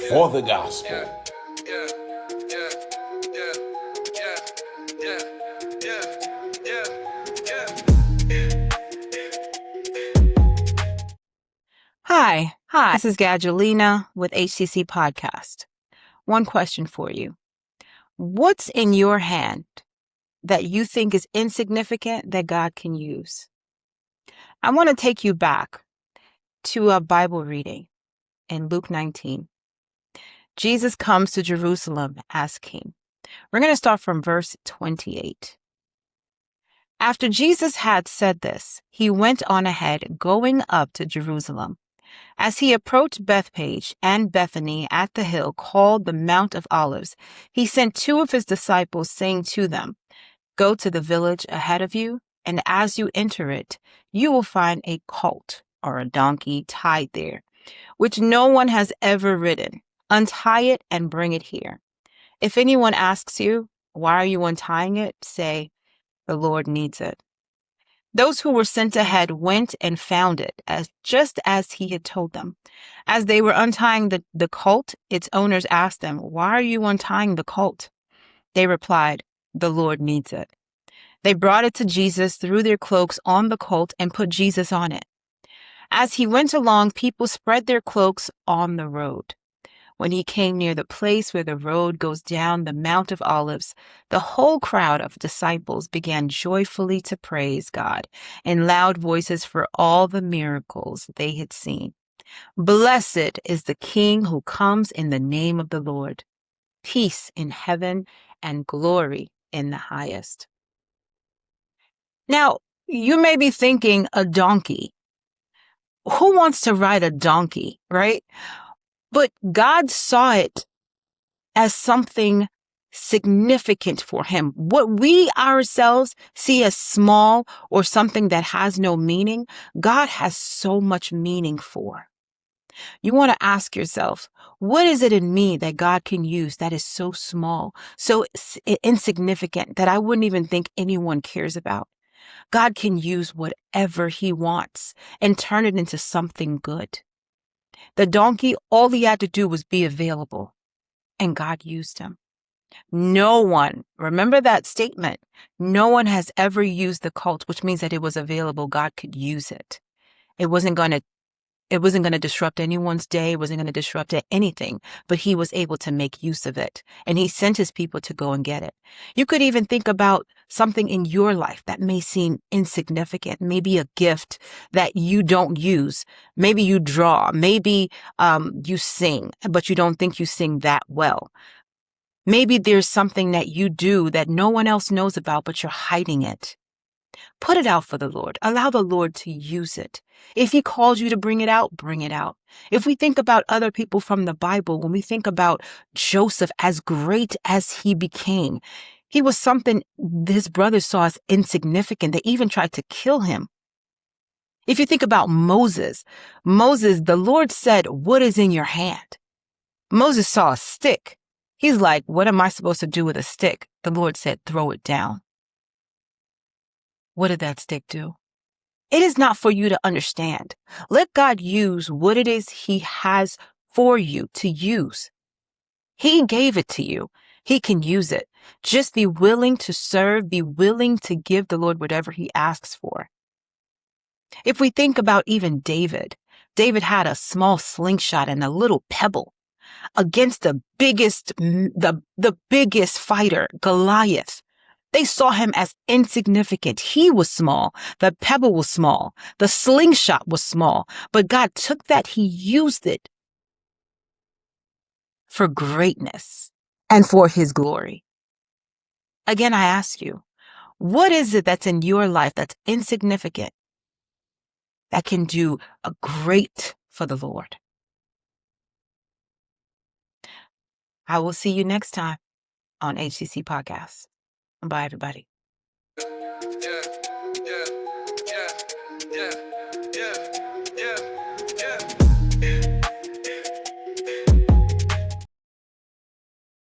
for the gospel. Hi, this is Gadgelina with HCC Podcast. One question for you. What's in your hand that you think is insignificant that God can use? I want to take you back to a Bible reading in Luke 19. Jesus comes to Jerusalem as king. We're going to start from verse 28. After Jesus had said this, he went on ahead, going up to Jerusalem. As he approached Bethphage and Bethany at the hill called the Mount of Olives, he sent two of his disciples, saying to them, "Go to the village ahead of you, and as you enter it, you will find a colt or a donkey tied there, which no one has ever ridden. Untie it and bring it here. If anyone asks you, 'Why are you untying it?' say, 'The Lord needs it.'" Those who were sent ahead went and found it, just as he had told them. As they were untying the colt, its owners asked them, "Why are you untying the colt?" They replied, "The Lord needs it." They brought it to Jesus, threw their cloaks on the colt, and put Jesus on it. As he went along, people spread their cloaks on the road. When he came near the place where the road goes down the Mount of Olives, the whole crowd of disciples began joyfully to praise God in loud voices for all the miracles they had seen. "Blessed is the King who comes in the name of the Lord. Peace in heaven and glory in the highest." Now, you may be thinking, a donkey. Who wants to ride a donkey, right? But God saw it as something significant for him. What we ourselves see as small or something that has no meaning, God has so much meaning for. You want to ask yourself, what is it in me that God can use that is so small, so insignificant that I wouldn't even think anyone cares about? God can use whatever he wants and turn it into something good. The donkey, all he had to do was be available, and God used him. No one, remember that statement, no one has ever used the colt, which means that it was available. God could use it. It wasn't going to disrupt anyone's day. It wasn't going to disrupt anything, but he was able to make use of it. And he sent his people to go and get it. You could even think about something in your life that may seem insignificant, maybe a gift that you don't use. Maybe you draw, maybe you sing, but you don't think you sing that well. Maybe there's something that you do that no one else knows about, but you're hiding it. Put it out for the Lord. Allow the Lord to use it. If he calls you to bring it out, bring it out. If we think about other people from the Bible, when we think about Joseph, as great as he became, he was something his brothers saw as insignificant. They even tried to kill him. If you think about Moses, the Lord said, "What is in your hand?" Moses saw a stick. He's like, "What am I supposed to do with a stick?" The Lord said, "Throw it down." What did that stick do? It is not for you to understand. Let God use what it is he has for you to use. He gave it to you. He can use it. Just be willing to serve, be willing to give the Lord whatever he asks for. If we think about even David had a small slingshot and a little pebble against the biggest fighter, Goliath. They saw him as insignificant. He was small. The pebble was small. The slingshot was small. But God took that. He used it for greatness and for his glory. Again, I ask you, what is it that's in your life that's insignificant that can do a great for the Lord? I will see you next time on HCC Podcast. Bye, everybody. Yeah.